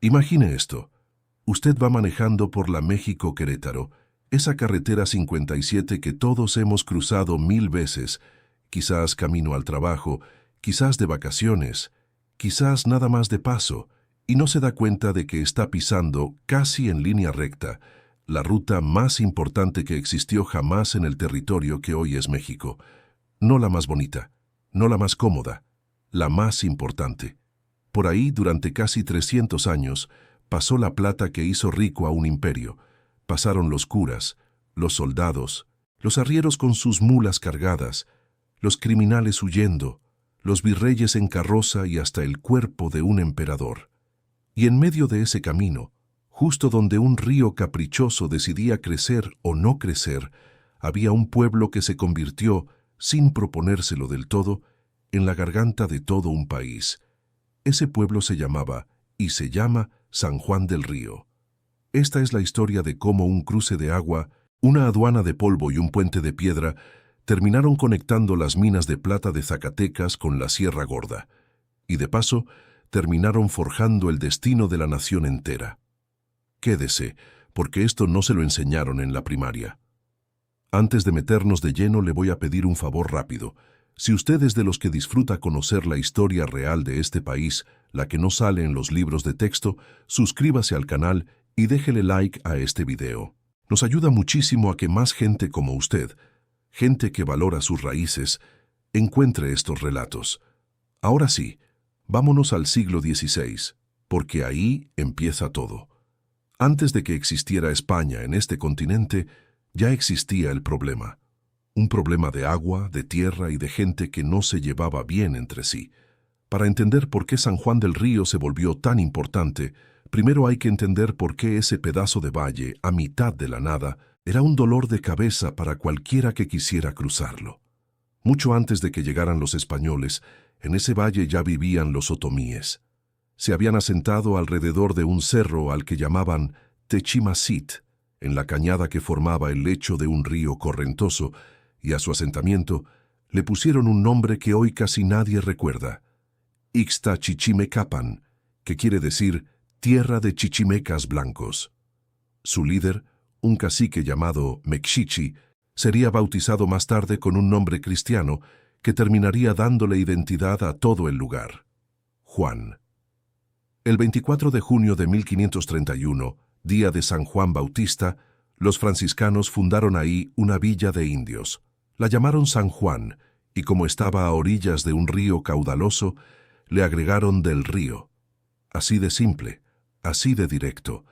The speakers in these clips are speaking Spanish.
Imagine esto. Usted va manejando por la México-Querétaro, esa carretera 57 que todos hemos cruzado 1000 veces, quizás camino al trabajo, quizás de vacaciones, quizás nada más de paso, y no se da cuenta de que está pisando, casi en línea recta, la ruta más importante que existió jamás en el territorio que hoy es México. No la más bonita, no la más cómoda, la más importante. Por ahí, durante casi 300 años, pasó la plata que hizo rico a un imperio. Pasaron los curas, los soldados, los arrieros con sus mulas cargadas, los criminales huyendo, los virreyes en carroza y hasta el cuerpo de un emperador. Y en medio de ese camino, justo donde un río caprichoso decidía crecer o no crecer, había un pueblo que se convirtió, sin proponérselo del todo, en la garganta de todo un país. Ese pueblo se llamaba, y se llama, San Juan del Río. Esta es la historia de cómo un cruce de agua, una aduana de polvo y un puente de piedra terminaron conectando las minas de plata de Zacatecas con la Sierra Gorda, y de paso terminaron forjando el destino de la nación entera. Quédese, porque esto no se lo enseñaron en la primaria. Antes de meternos de lleno, le voy a pedir un favor rápido. Si usted es de los que disfruta conocer la historia real de este país, la que no sale en los libros de texto, suscríbase al canal y déjele like a este video. Nos ayuda muchísimo a que más gente como usted, gente que valora sus raíces, encuentre estos relatos. Ahora sí, vámonos al siglo XVI, porque ahí empieza todo. Antes de que existiera España en este continente, ya existía el problema. Un problema de agua, de tierra y de gente que no se llevaba bien entre sí. Para entender por qué San Juan del Río se volvió tan importante, primero hay que entender por qué ese pedazo de valle, a mitad de la nada, era un dolor de cabeza para cualquiera que quisiera cruzarlo. Mucho antes de que llegaran los españoles, en ese valle ya vivían los otomíes. Se habían asentado alrededor de un cerro al que llamaban Techimacit, en la cañada que formaba el lecho de un río correntoso, y a su asentamiento le pusieron un nombre que hoy casi nadie recuerda: Ixtachichimecapan, que quiere decir tierra de chichimecas blancos. Su líder, un cacique llamado Mexichi, sería bautizado más tarde con un nombre cristiano que terminaría dándole identidad a todo el lugar: Juan. El 24 de junio de 1531, día de San Juan Bautista, los franciscanos fundaron ahí una villa de indios. La llamaron San Juan, y como estaba a orillas de un río caudaloso, le agregaron del río. Así de simple, así de directo.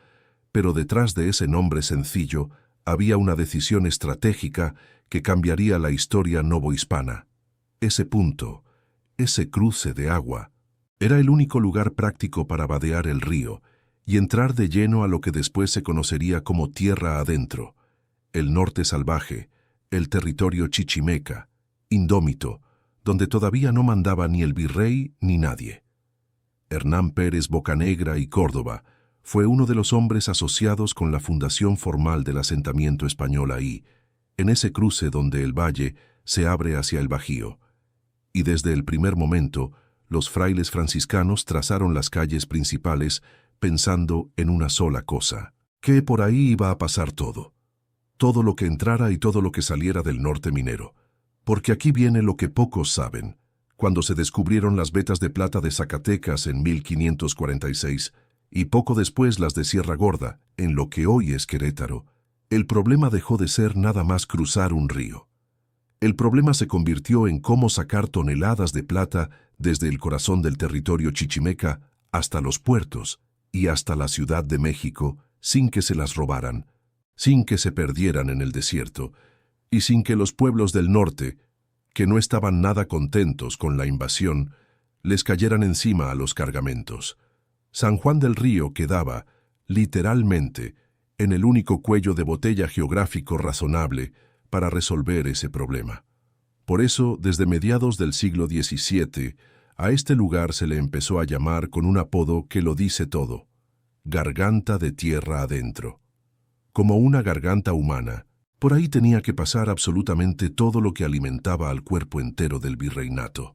Pero detrás de ese nombre sencillo había una decisión estratégica que cambiaría la historia novohispana. Ese punto, ese cruce de agua, era el único lugar práctico para vadear el río y entrar de lleno a lo que después se conocería como tierra adentro, el norte salvaje, el territorio chichimeca, indómito, donde todavía no mandaba ni el virrey ni nadie. Hernán Pérez Bocanegra y Córdoba fue uno de los hombres asociados con la fundación formal del asentamiento español ahí, en ese cruce donde el valle se abre hacia el Bajío. Y desde el primer momento, los frailes franciscanos trazaron las calles principales pensando en una sola cosa: que por ahí iba a pasar todo. Todo lo que entrara y todo lo que saliera del norte minero. Porque aquí viene lo que pocos saben. Cuando se descubrieron las vetas de plata de Zacatecas en 1546, y poco después las de Sierra Gorda, en lo que hoy es Querétaro, el problema dejó de ser nada más cruzar un río. El problema se convirtió en cómo sacar toneladas de plata desde el corazón del territorio chichimeca hasta los puertos y hasta la Ciudad de México sin que se las robaran, sin que se perdieran en el desierto y sin que los pueblos del norte, que no estaban nada contentos con la invasión, les cayeran encima a los cargamentos. San Juan del Río quedaba, literalmente, en el único cuello de botella geográfico razonable para resolver ese problema. Por eso, desde mediados del siglo XVII, a este lugar se le empezó a llamar con un apodo que lo dice todo: garganta de tierra adentro. Como una garganta humana, por ahí tenía que pasar absolutamente todo lo que alimentaba al cuerpo entero del virreinato.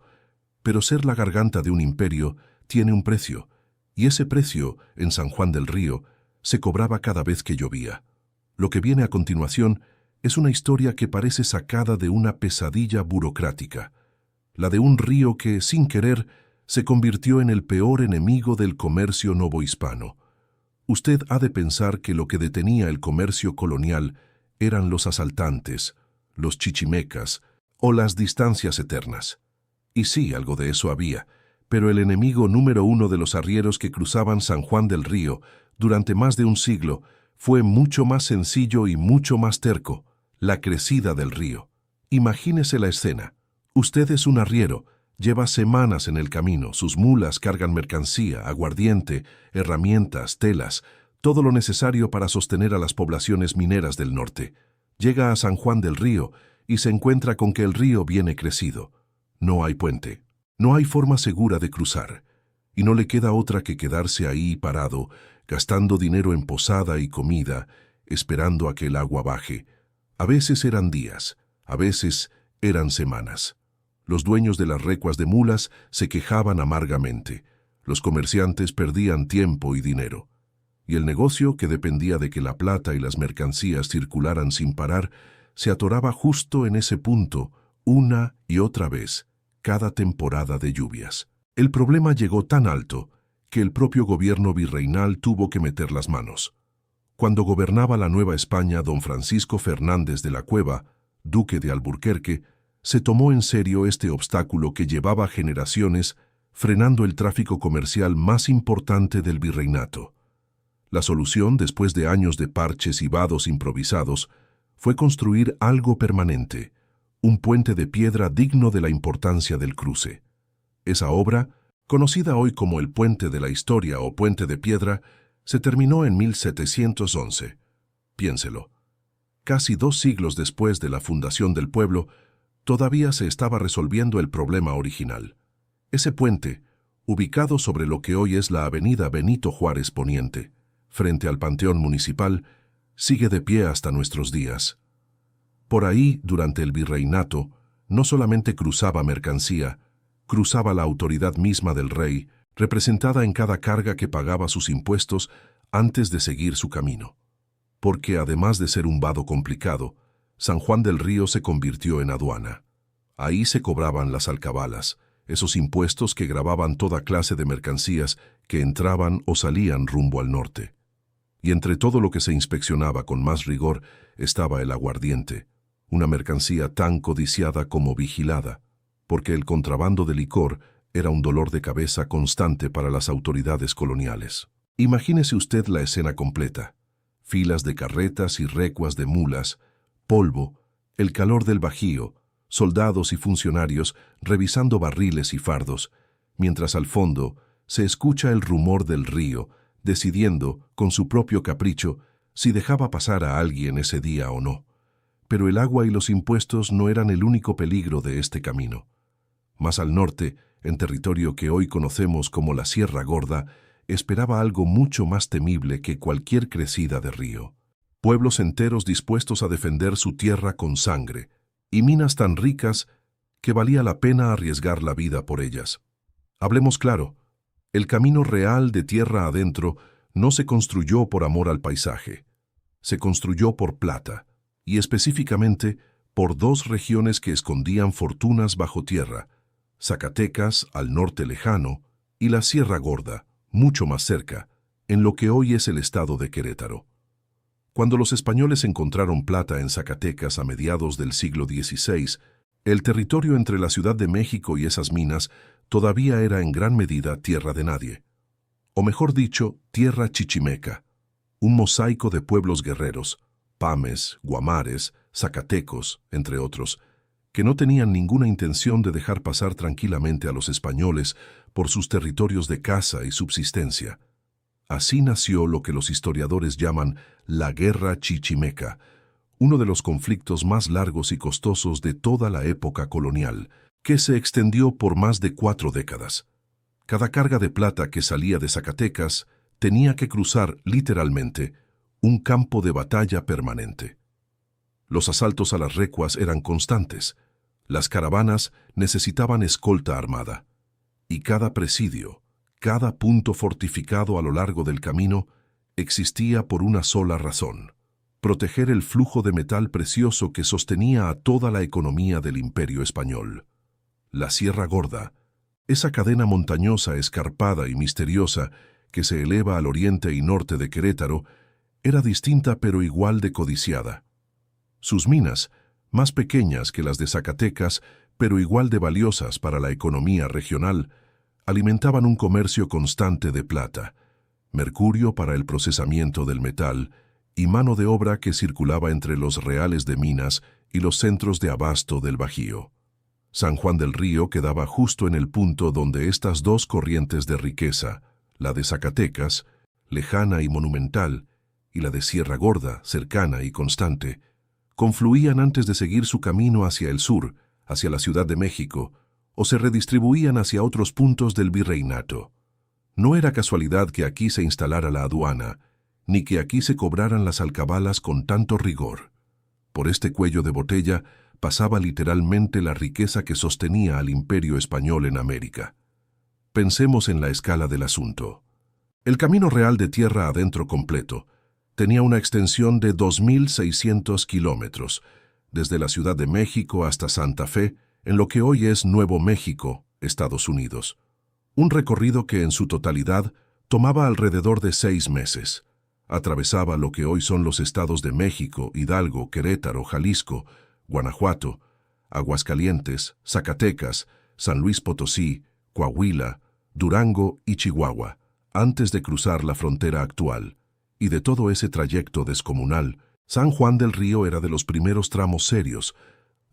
Pero ser la garganta de un imperio tiene un precio, Y ese precio, en San Juan del Río, se cobraba cada vez que llovía. Lo que viene a continuación es una historia que parece sacada de una pesadilla burocrática, la de un río que, sin querer, se convirtió en el peor enemigo del comercio novohispano. Usted ha de pensar que lo que detenía el comercio colonial eran los asaltantes, los chichimecas o las distancias eternas. Y sí, algo de eso había, pero el enemigo número uno de los arrieros que cruzaban San Juan del Río durante más de un siglo fue mucho más sencillo y mucho más terco: la crecida del río. Imagínese la escena. Usted es un arriero, lleva semanas en el camino, sus mulas cargan mercancía, aguardiente, herramientas, telas, todo lo necesario para sostener a las poblaciones mineras del norte. Llega a San Juan del Río y se encuentra con que el río viene crecido. No hay puente, no hay forma segura de cruzar, y no le queda otra que quedarse ahí parado, gastando dinero en posada y comida, esperando a que el agua baje. A veces eran días, a veces eran semanas. Los dueños de las recuas de mulas se quejaban amargamente. Los comerciantes perdían tiempo y dinero. Y el negocio, que dependía de que la plata y las mercancías circularan sin parar, se atoraba justo en ese punto, una y otra vez, cada temporada de lluvias. El problema llegó tan alto que el propio gobierno virreinal tuvo que meter las manos. Cuando gobernaba la Nueva España don Francisco Fernández de la Cueva, duque de Alburquerque, se tomó en serio este obstáculo que llevaba generaciones, frenando el tráfico comercial más importante del virreinato. La solución, después de años de parches y vados improvisados, fue construir algo permanente, un puente de piedra digno de la importancia del cruce. Esa obra, conocida hoy como el Puente de la Historia o Puente de Piedra, se terminó en 1711. Piénselo. Casi 2 siglos después de la fundación del pueblo, todavía se estaba resolviendo el problema original. Ese puente, ubicado sobre lo que hoy es la avenida Benito Juárez Poniente, frente al Panteón Municipal, sigue de pie hasta nuestros días. Por ahí, durante el virreinato, no solamente cruzaba mercancía, cruzaba la autoridad misma del rey, representada en cada carga que pagaba sus impuestos antes de seguir su camino. Porque además de ser un vado complicado, San Juan del Río se convirtió en aduana. Ahí se cobraban las alcabalas, esos impuestos que gravaban toda clase de mercancías que entraban o salían rumbo al norte. Y entre todo lo que se inspeccionaba con más rigor estaba el aguardiente, una mercancía tan codiciada como vigilada, porque el contrabando de licor era un dolor de cabeza constante para las autoridades coloniales. Imagínese usted la escena completa: filas de carretas y recuas de mulas, polvo, el calor del Bajío, soldados y funcionarios revisando barriles y fardos, mientras al fondo se escucha el rumor del río, decidiendo, con su propio capricho, si dejaba pasar a alguien ese día o no. Pero el agua y los impuestos no eran el único peligro de este camino. Más al norte, en territorio que hoy conocemos como la Sierra Gorda, esperaba algo mucho más temible que cualquier crecida de río. Pueblos enteros dispuestos a defender su tierra con sangre, y minas tan ricas que valía la pena arriesgar la vida por ellas. Hablemos claro, el camino real de tierra adentro no se construyó por amor al paisaje. Se construyó por plata, y específicamente por 2 regiones que escondían fortunas bajo tierra: Zacatecas, al norte lejano, y la Sierra Gorda, mucho más cerca, en lo que hoy es el estado de Querétaro. Cuando los españoles encontraron plata en Zacatecas a mediados del siglo XVI, el territorio entre la Ciudad de México y esas minas todavía era en gran medida tierra de nadie. O mejor dicho, tierra chichimeca, un mosaico de pueblos guerreros, pames, guamares, zacatecos, entre otros, que no tenían ninguna intención de dejar pasar tranquilamente a los españoles por sus territorios de caza y subsistencia. Así nació lo que los historiadores llaman la Guerra Chichimeca, uno de los conflictos más largos y costosos de toda la época colonial, que se extendió por más de 4 décadas. Cada carga de plata que salía de Zacatecas tenía que cruzar, literalmente, un campo de batalla permanente. Los asaltos a las recuas eran constantes. Las caravanas necesitaban escolta armada. Y cada presidio, Cada punto fortificado a lo largo del camino existía por una sola razón: proteger el flujo de metal precioso que sostenía a toda la economía del Imperio español. La Sierra Gorda, esa cadena montañosa, escarpada y misteriosa que se eleva al oriente y norte de Querétaro, era distinta pero igual de codiciada. Sus minas, más pequeñas que las de Zacatecas, pero igual de valiosas para la economía regional, alimentaban un comercio constante de plata, mercurio para el procesamiento del metal y mano de obra que circulaba entre los reales de minas y los centros de abasto del Bajío. San Juan del Río quedaba justo en el punto donde estas dos corrientes de riqueza, la de Zacatecas, lejana y monumental, y la de Sierra Gorda, cercana y constante, confluían antes de seguir su camino hacia el sur, hacia la Ciudad de México, o se redistribuían hacia otros puntos del virreinato. No era casualidad que aquí se instalara la aduana, ni que aquí se cobraran las alcabalas con tanto rigor. Por este cuello de botella pasaba literalmente la riqueza que sostenía al Imperio español en América. Pensemos en la escala del asunto. El camino real de tierra adentro completo tenía una extensión de 2.600 kilómetros, desde la Ciudad de México hasta Santa Fe, en lo que hoy es Nuevo México, Estados Unidos. Un recorrido que en su totalidad tomaba alrededor de 6 meses. Atravesaba lo que hoy son los estados de México, Hidalgo, Querétaro, Jalisco, Guanajuato, Aguascalientes, Zacatecas, San Luis Potosí, Coahuila, Durango y Chihuahua, antes de cruzar la frontera actual. Y de todo ese trayecto descomunal, San Juan del Río era de los primeros tramos serios,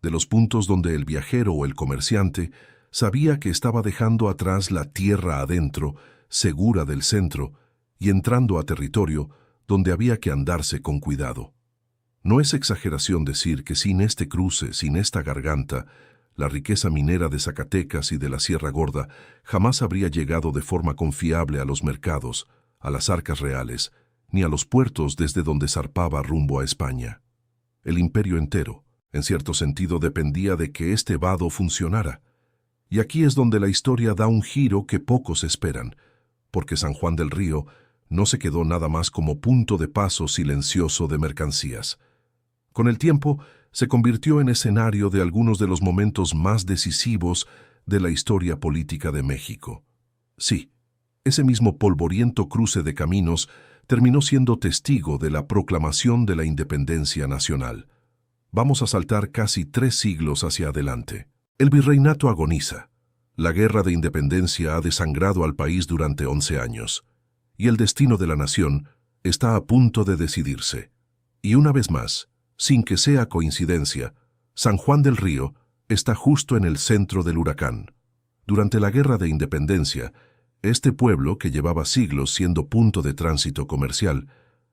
de los puntos donde el viajero o el comerciante sabía que estaba dejando atrás la tierra adentro, segura del centro, y entrando a territorio donde había que andarse con cuidado. No es exageración decir que sin este cruce, sin esta garganta, la riqueza minera de Zacatecas y de la Sierra Gorda jamás habría llegado de forma confiable a los mercados, a las arcas reales, ni a los puertos desde donde zarpaba rumbo a España. El imperio entero, en cierto sentido, dependía de que este vado funcionara. Y aquí es donde la historia da un giro que pocos esperan, porque San Juan del Río no se quedó nada más como punto de paso silencioso de mercancías. Con el tiempo, se convirtió en escenario de algunos de los momentos más decisivos de la historia política de México. Sí, ese mismo polvoriento cruce de caminos terminó siendo testigo de la proclamación de la independencia nacional. Vamos a saltar casi 3 siglos hacia adelante. El virreinato agoniza. La guerra de independencia ha desangrado al país durante 11 años. Y el destino de la nación está a punto de decidirse. Y una vez más, sin que sea coincidencia, San Juan del Río está justo en el centro del huracán. Durante la guerra de independencia, este pueblo, que llevaba siglos siendo punto de tránsito comercial,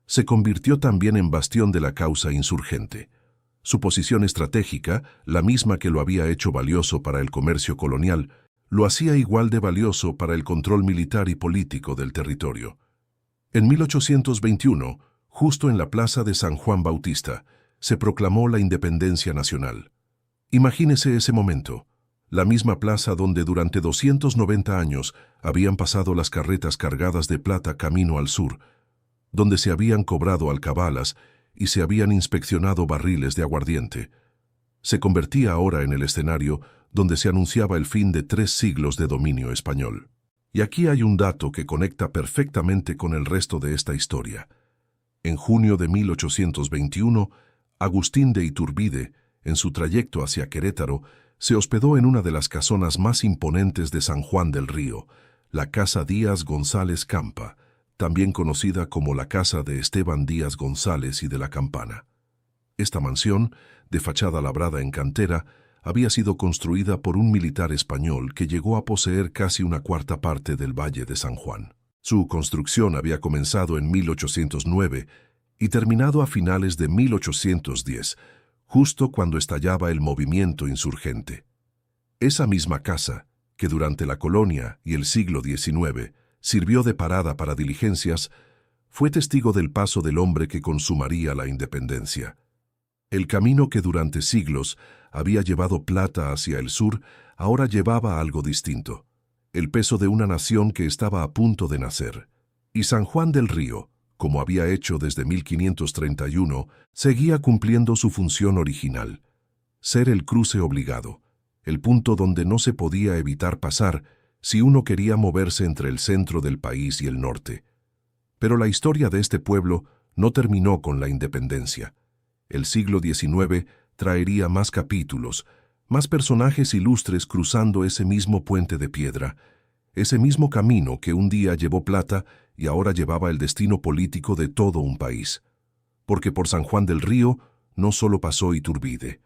se convirtió también en bastión de la causa insurgente. Su posición estratégica, la misma que lo había hecho valioso para el comercio colonial, lo hacía igual de valioso para el control militar y político del territorio. En 1821, justo en la plaza de San Juan Bautista, se proclamó la independencia nacional. Imagínese ese momento, la misma plaza donde durante 290 años habían pasado las carretas cargadas de plata camino al sur, donde se habían cobrado alcabalas y se habían inspeccionado barriles de aguardiente. Se convertía ahora en el escenario donde se anunciaba el fin de 3 siglos de dominio español. Y aquí hay un dato que conecta perfectamente con el resto de esta historia. En junio de 1821, Agustín de Iturbide, en su trayecto hacia Querétaro, se hospedó en una de las casonas más imponentes de San Juan del Río, la Casa Díaz González Campa, también conocida como la Casa de Esteban Díaz González y de la Campana. Esta mansión, de fachada labrada en cantera, había sido construida por un militar español que llegó a poseer casi una cuarta parte del Valle de San Juan. Su construcción había comenzado en 1809 y terminado a finales de 1810, justo cuando estallaba el movimiento insurgente. Esa misma casa, que durante la colonia y el siglo XIX sirvió de parada para diligencias, fue testigo del paso del hombre que consumaría la independencia. El camino que durante siglos había llevado plata hacia el sur ahora llevaba algo distinto. el peso de una nación que estaba a punto de nacer. Y San Juan del Río, como había hecho desde 1531, seguía cumpliendo su función original: ser el cruce obligado, el punto donde no se podía evitar pasar si uno quería moverse entre el centro del país y el norte. Pero la historia de este pueblo no terminó con la independencia. El siglo XIX traería más capítulos, más personajes ilustres cruzando ese mismo puente de piedra, ese mismo camino que un día llevó plata y ahora llevaba el destino político de todo un país. Porque por San Juan del Río no solo pasó Iturbide,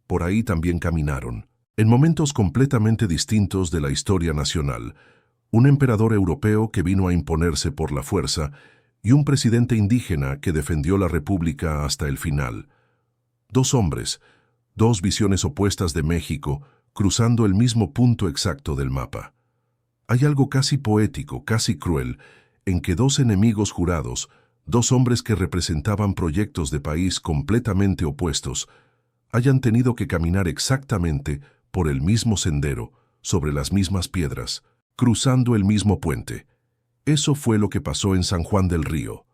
por ahí también caminaron, en momentos completamente distintos de la historia nacional, un emperador europeo que vino a imponerse por la fuerza y un presidente indígena que defendió la República hasta el final. Dos hombres, dos visiones opuestas de México, cruzando el mismo punto exacto del mapa. Hay algo casi poético, casi cruel, en que dos enemigos jurados, dos hombres que representaban proyectos de país completamente opuestos, hayan tenido que caminar exactamente por el mismo sendero, sobre las mismas piedras, cruzando el mismo puente. Eso fue lo que pasó en San Juan del Río.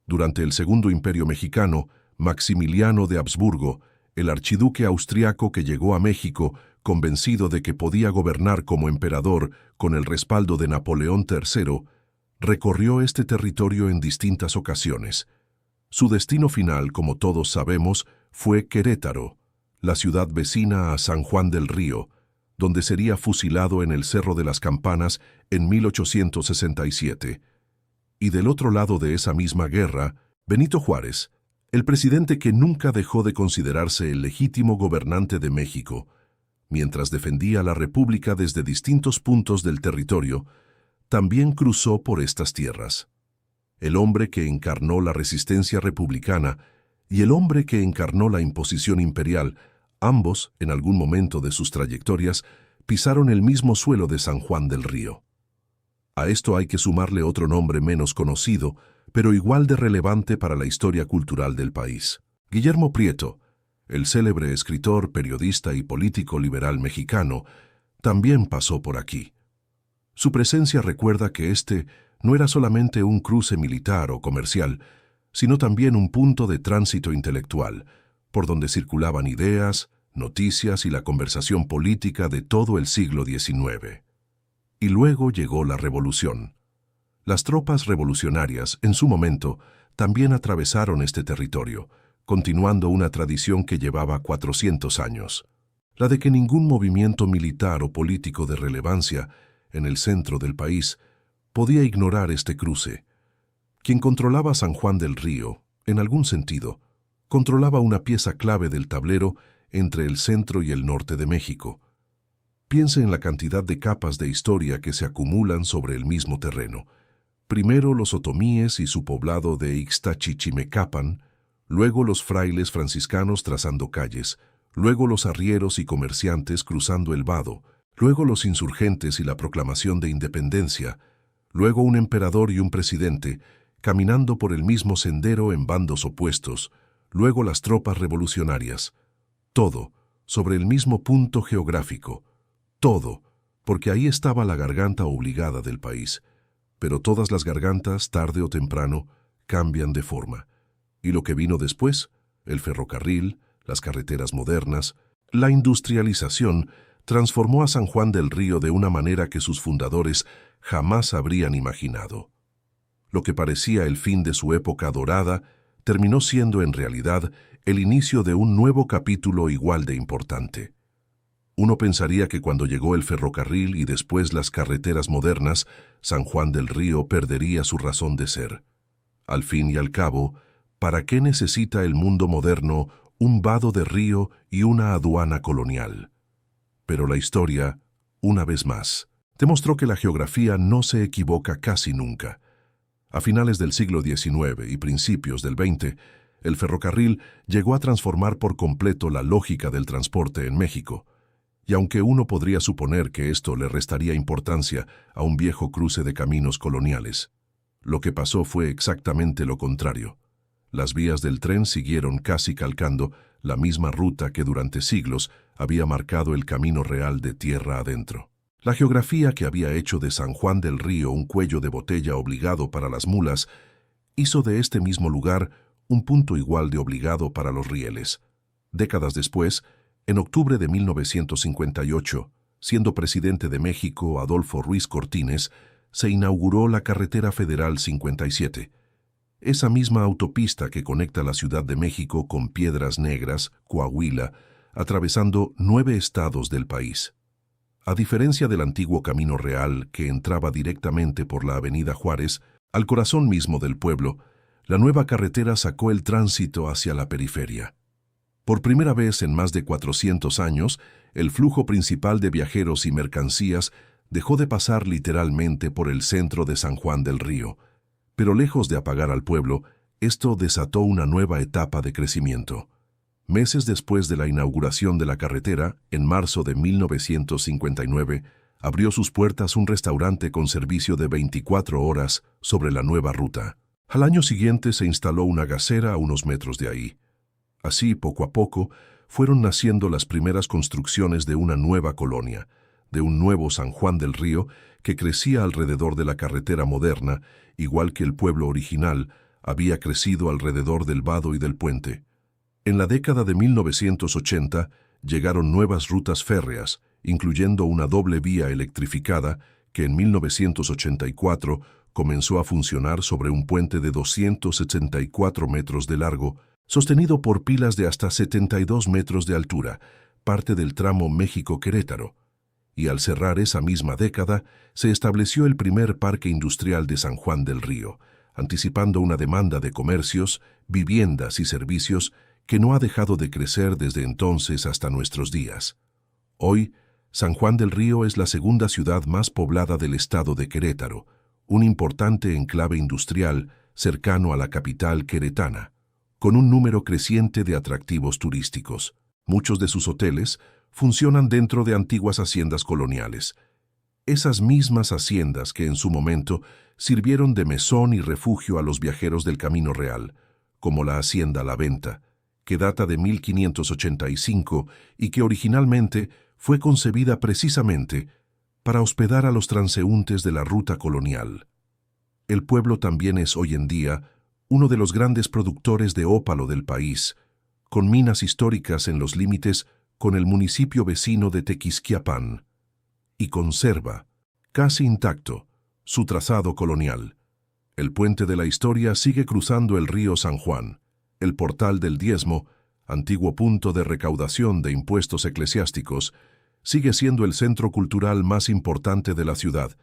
Durante el Segundo Imperio Mexicano, Maximiliano de Habsburgo, el archiduque austriaco que llegó a México convencido de que podía gobernar como emperador con el respaldo de Napoleón III, recorrió este territorio en distintas ocasiones. Su destino final, como todos sabemos, fue Querétaro, la ciudad vecina a San Juan del Río, donde sería fusilado en el Cerro de las Campanas en 1867. Y del otro lado de esa misma guerra, Benito Juárez, el presidente que nunca dejó de considerarse el legítimo gobernante de México, mientras defendía la República desde distintos puntos del territorio, también cruzó por estas tierras. El hombre que encarnó la resistencia republicana y el hombre que encarnó la imposición imperial, ambos, en algún momento de sus trayectorias, pisaron el mismo suelo de San Juan del Río. A esto hay que sumarle otro nombre menos conocido, pero igual de relevante para la historia cultural del país: Guillermo Prieto, el célebre escritor, periodista y político liberal mexicano, también pasó por aquí. Su presencia recuerda que este no era solamente un cruce militar o comercial, sino también un punto de tránsito intelectual, por donde circulaban ideas, noticias y la conversación política de todo el siglo XIX. Y luego llegó la Revolución. Las tropas revolucionarias, en su momento, también atravesaron este territorio, continuando una tradición que llevaba 400 años, la de que ningún movimiento militar o político de relevancia en el centro del país podía ignorar este cruce. Quien controlaba San Juan del Río, en algún sentido, controlaba una pieza clave del tablero entre el centro y el norte de México. Piense en la cantidad de capas de historia que se acumulan sobre el mismo terreno. Primero los otomíes y su poblado de Ixtachichimecapan, luego los frailes franciscanos trazando calles, luego los arrieros y comerciantes cruzando el vado, luego los insurgentes y la proclamación de independencia, luego un emperador y un presidente caminando por el mismo sendero en bandos opuestos, luego las tropas revolucionarias. Todo sobre el mismo punto geográfico. Todo, porque ahí estaba la garganta obligada del país. Pero todas las gargantas, tarde o temprano, cambian de forma. Y lo que vino después, el ferrocarril, las carreteras modernas, la industrialización, transformó a San Juan del Río de una manera que sus fundadores jamás habrían imaginado. Lo que parecía el fin de su época dorada terminó siendo en realidad el inicio de un nuevo capítulo igual de importante. Uno pensaría que cuando llegó el ferrocarril y después las carreteras modernas, San Juan del Río perdería su razón de ser. Al fin y al cabo, ¿para qué necesita el mundo moderno un vado de río y una aduana colonial? Pero la historia, una vez más, demostró que la geografía no se equivoca casi nunca. A finales del siglo XIX y principios del XX, el ferrocarril llegó a transformar por completo la lógica del transporte en México. Y aunque uno podría suponer que esto le restaría importancia a un viejo cruce de caminos coloniales, lo que pasó fue exactamente lo contrario. Las vías del tren siguieron casi calcando la misma ruta que durante siglos había marcado el camino real de tierra adentro. La geografía que había hecho de San Juan del Río un cuello de botella obligado para las mulas, hizo de este mismo lugar un punto igual de obligado para los rieles. Décadas después, en octubre de 1958, siendo presidente de México Adolfo Ruiz Cortines, se inauguró la Carretera Federal 57. Esa misma autopista que conecta la Ciudad de México con Piedras Negras, Coahuila, atravesando 9 estados del país. A diferencia del antiguo Camino Real que entraba directamente por la Avenida Juárez, al corazón mismo del pueblo, la nueva carretera sacó el tránsito hacia la periferia. Por primera vez en más de 400 años, el flujo principal de viajeros y mercancías dejó de pasar literalmente por el centro de San Juan del Río. Pero lejos de apagar al pueblo, esto desató una nueva etapa de crecimiento. Meses después de la inauguración de la carretera, en marzo de 1959, abrió sus puertas un restaurante con servicio de 24 horas sobre la nueva ruta. Al año siguiente se instaló una gasera a unos metros de ahí. Así, poco a poco, fueron naciendo las primeras construcciones de una nueva colonia, de un nuevo San Juan del Río que crecía alrededor de la carretera moderna, igual que el pueblo original había crecido alrededor del vado y del puente. En la década de 1980 llegaron nuevas rutas férreas, incluyendo una doble vía electrificada que en 1984 comenzó a funcionar sobre un puente de 274 metros de largo, sostenido por pilas de hasta 72 metros de altura, parte del tramo México-Querétaro. Y al cerrar esa misma década, se estableció el primer parque industrial de San Juan del Río, anticipando una demanda de comercios, viviendas y servicios que no ha dejado de crecer desde entonces hasta nuestros días. Hoy, San Juan del Río es la segunda ciudad más poblada del estado de Querétaro, un importante enclave industrial cercano a la capital queretana, con un número creciente de atractivos turísticos. Muchos de sus hoteles funcionan dentro de antiguas haciendas coloniales. Esas mismas haciendas que en su momento sirvieron de mesón y refugio a los viajeros del Camino Real, como la Hacienda La Venta, que data de 1585 y que originalmente fue concebida precisamente para hospedar a los transeúntes de la ruta colonial. El pueblo también es hoy en día uno de los grandes productores de ópalo del país, con minas históricas en los límites con el municipio vecino de Tequisquiapan, y conserva, casi intacto, su trazado colonial. El puente de la historia sigue cruzando el río San Juan. El Portal del Diezmo, antiguo punto de recaudación de impuestos eclesiásticos, sigue siendo el centro cultural más importante de la ciudad,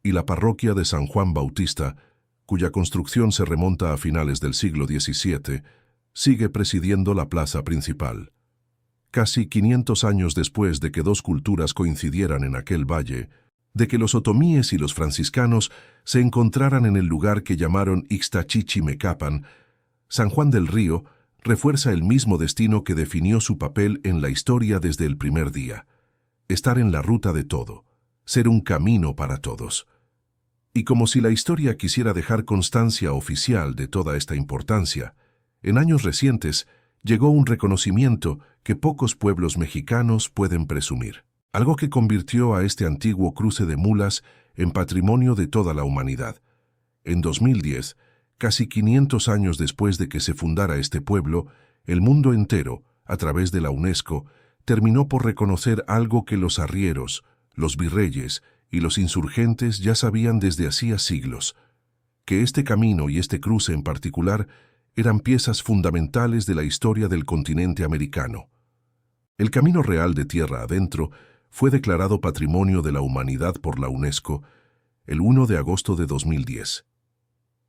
y la parroquia de San Juan Bautista, cuya construcción se remonta a finales del siglo XVII, sigue presidiendo la plaza principal. Casi 500 años después de que dos culturas coincidieran en aquel valle, de que los otomíes y los franciscanos se encontraran en el lugar que llamaron Ixtachichimecapan, San Juan del Río refuerza el mismo destino que definió su papel en la historia desde el primer día: estar en la ruta de todo, ser un camino para todos. Y como si la historia quisiera dejar constancia oficial de toda esta importancia, en años recientes llegó un reconocimiento que pocos pueblos mexicanos pueden presumir, algo que convirtió a este antiguo cruce de mulas en patrimonio de toda la humanidad. En 2010, casi 500 años después de que se fundara este pueblo, el mundo entero, a través de la UNESCO, terminó por reconocer algo que los arrieros, los virreyes y los insurgentes ya sabían desde hacía siglos: que este camino y este cruce en particular eran piezas fundamentales de la historia del continente americano. El Camino Real de Tierra Adentro fue declarado Patrimonio de la Humanidad por la UNESCO el 1 de agosto de 2010.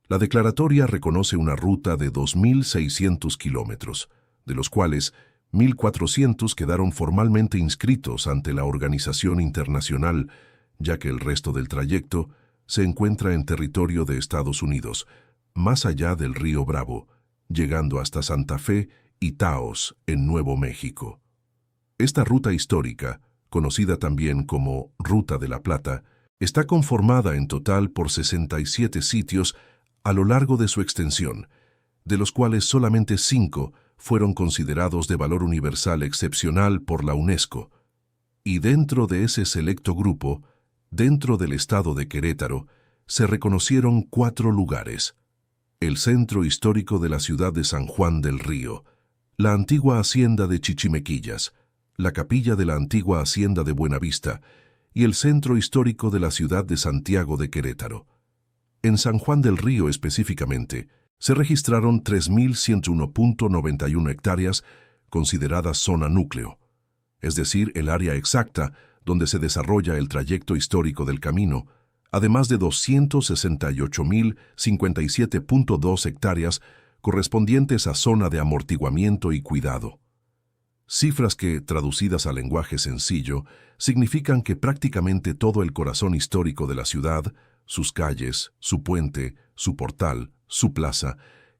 La declaratoria reconoce una ruta de 2.600 kilómetros, de los cuales 1.400 quedaron formalmente inscritos ante la organización internacional, ya que el resto del trayecto se encuentra en territorio de Estados Unidos, más allá del río Bravo, llegando hasta Santa Fe y Taos, en Nuevo México. Esta ruta histórica, conocida también como Ruta de la Plata, está conformada en total por 67 sitios a lo largo de su extensión, de los cuales solamente 5 fueron considerados de valor universal excepcional por la UNESCO. Y dentro de ese selecto grupo Dentro del estado de Querétaro se reconocieron 4 lugares: el centro histórico de la ciudad de San Juan del Río, la antigua hacienda de Chichimequillas, la capilla de la antigua hacienda de Buenavista y el centro histórico de la ciudad de Santiago de Querétaro. En San Juan del Río específicamente, se registraron 3.101.91 hectáreas consideradas zona núcleo, es decir, el área exacta donde se desarrolla el trayecto histórico del camino, además de 268.057.2 hectáreas correspondientes a zona de amortiguamiento y cuidado. Cifras que, traducidas al lenguaje sencillo, significan que prácticamente todo el corazón histórico de la ciudad, sus calles, su puente, su portal, su plaza,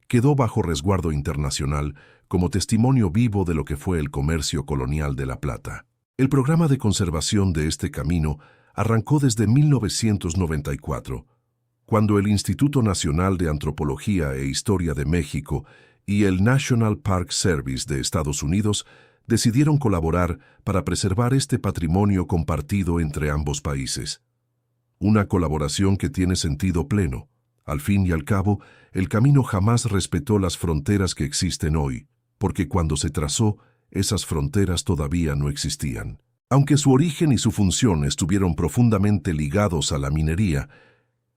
quedó bajo resguardo internacional como testimonio vivo de lo que fue el comercio colonial de La Plata. El programa de conservación de este camino arrancó desde 1994, cuando el Instituto Nacional de Antropología e Historia de México y el National Park Service de Estados Unidos decidieron colaborar para preservar este patrimonio compartido entre ambos países. Una colaboración que tiene sentido pleno. Al fin y al cabo, el camino jamás respetó las fronteras que existen hoy, porque cuando se trazó, esas fronteras todavía no existían. Aunque su origen y su función estuvieron profundamente ligados a la minería,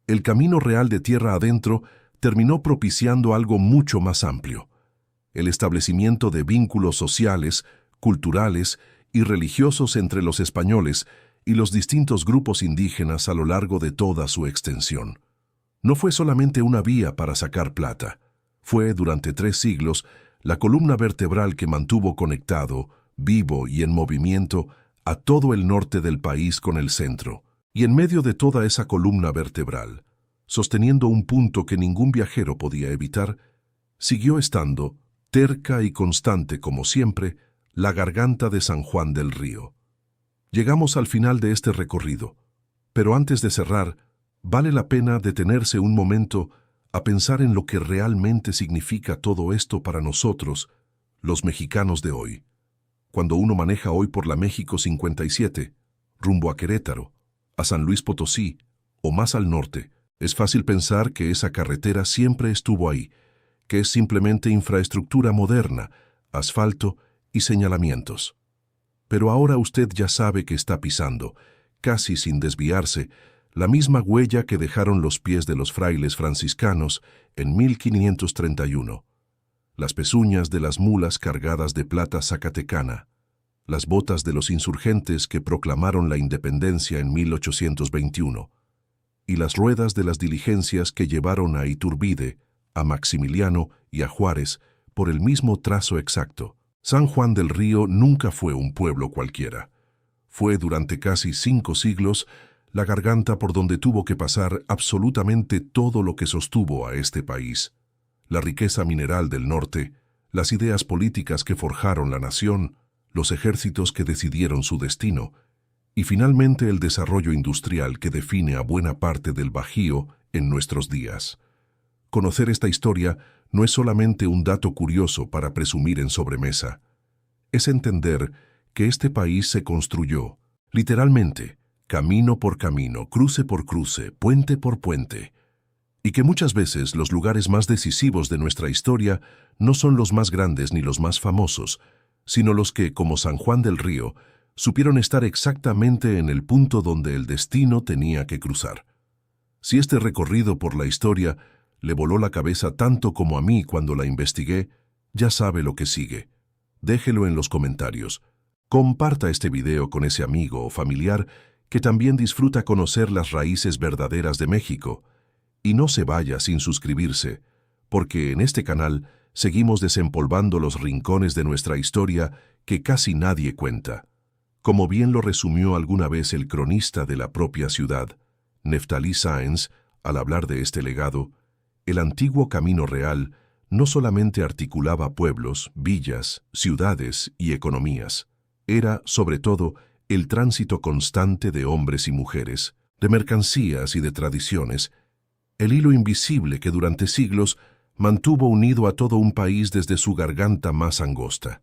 el camino real de tierra adentro terminó propiciando algo mucho más amplio: el establecimiento de vínculos sociales, culturales y religiosos entre los españoles y los distintos grupos indígenas a lo largo de toda su extensión. No fue solamente una vía para sacar plata, fue durante 3 siglos la columna vertebral que mantuvo conectado, vivo y en movimiento a todo el norte del país con el centro. Y en medio de toda esa columna vertebral, sosteniendo un punto que ningún viajero podía evitar, siguió estando, terca y constante como siempre, la garganta de San Juan del Río. Llegamos al final de este recorrido, pero antes de cerrar, vale la pena detenerse un momento a pensar en lo que realmente significa todo esto para nosotros, los mexicanos de hoy. Cuando uno maneja hoy por la México 57, rumbo a Querétaro, a San Luis Potosí o más al norte, es fácil pensar que esa carretera siempre estuvo ahí, que es simplemente infraestructura moderna, asfalto y señalamientos. Pero ahora usted ya sabe que está pisando, casi sin desviarse, la misma huella que dejaron los pies de los frailes franciscanos en 1531, las pezuñas de las mulas cargadas de plata zacatecana, las botas de los insurgentes que proclamaron la independencia en 1821, y las ruedas de las diligencias que llevaron a Iturbide, a Maximiliano y a Juárez por el mismo trazo exacto. San Juan del Río nunca fue un pueblo cualquiera. Fue durante casi 5 siglos la garganta por donde tuvo que pasar absolutamente todo lo que sostuvo a este país: la riqueza mineral del norte, las ideas políticas que forjaron la nación, los ejércitos que decidieron su destino, y finalmente el desarrollo industrial que define a buena parte del Bajío en nuestros días. Conocer esta historia no es solamente un dato curioso para presumir en sobremesa. Es entender que este país se construyó, literalmente, camino por camino, cruce por cruce, puente por puente, y que muchas veces los lugares más decisivos de nuestra historia no son los más grandes ni los más famosos, sino los que, como San Juan del Río, supieron estar exactamente en el punto donde el destino tenía que cruzar. Si este recorrido por la historia le voló la cabeza tanto como a mí cuando la investigué, ya sabe lo que sigue. Déjelo en los comentarios. Comparta este video con ese amigo o familiar que también disfruta conocer las raíces verdaderas de México. Y no se vaya sin suscribirse, porque en este canal seguimos desempolvando los rincones de nuestra historia que casi nadie cuenta. Como bien lo resumió alguna vez el cronista de la propia ciudad, Neftalí Sáenz, al hablar de este legado, el antiguo Camino Real no solamente articulaba pueblos, villas, ciudades y economías. Era, sobre todo, el tránsito constante de hombres y mujeres, de mercancías y de tradiciones, el hilo invisible que durante siglos mantuvo unido a todo un país desde su garganta más angosta.